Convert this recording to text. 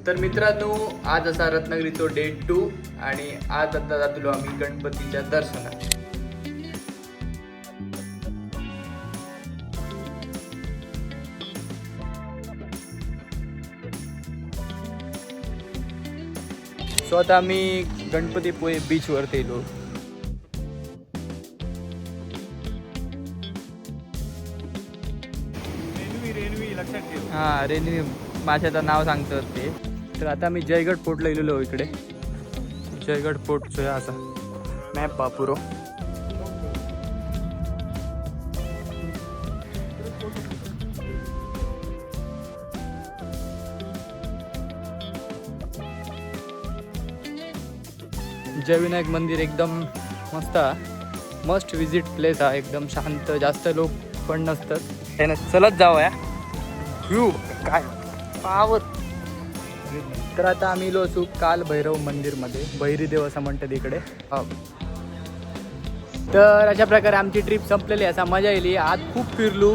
तर मित्रांनो, आज असा रत्नागिरीचो डे 2 आणि आज आता जातलो आम्ही गणपतीच्या दर्शनात. सो आता आम्ही गणपतीपुळे बीचवरती येलो. रेनवी लक्षात ठेव. हां, रेल्वे माझ्याचं नाव सांगतात ते. तर आता मी जयगड फोर्टला येलेलो इकडे. जयगड फोर्टचं असा मॅप वापरो. जय विनायक मंदिर एकदम मस्त हा. मस्ट विजिट प्लेस हा. एकदम शांत, जास्त लोक पण नसतात. त्याने चलत जावं या व्ह्यू काय पावर. तर आता आम्ही इलो असू काल भैरव मंदिरमध्ये. भैरी देव असं म्हणतात इकडे. तर अशा प्रकारे आमची ट्रिप संपलेली. असा मजा येईल. आज खूप फिरलो.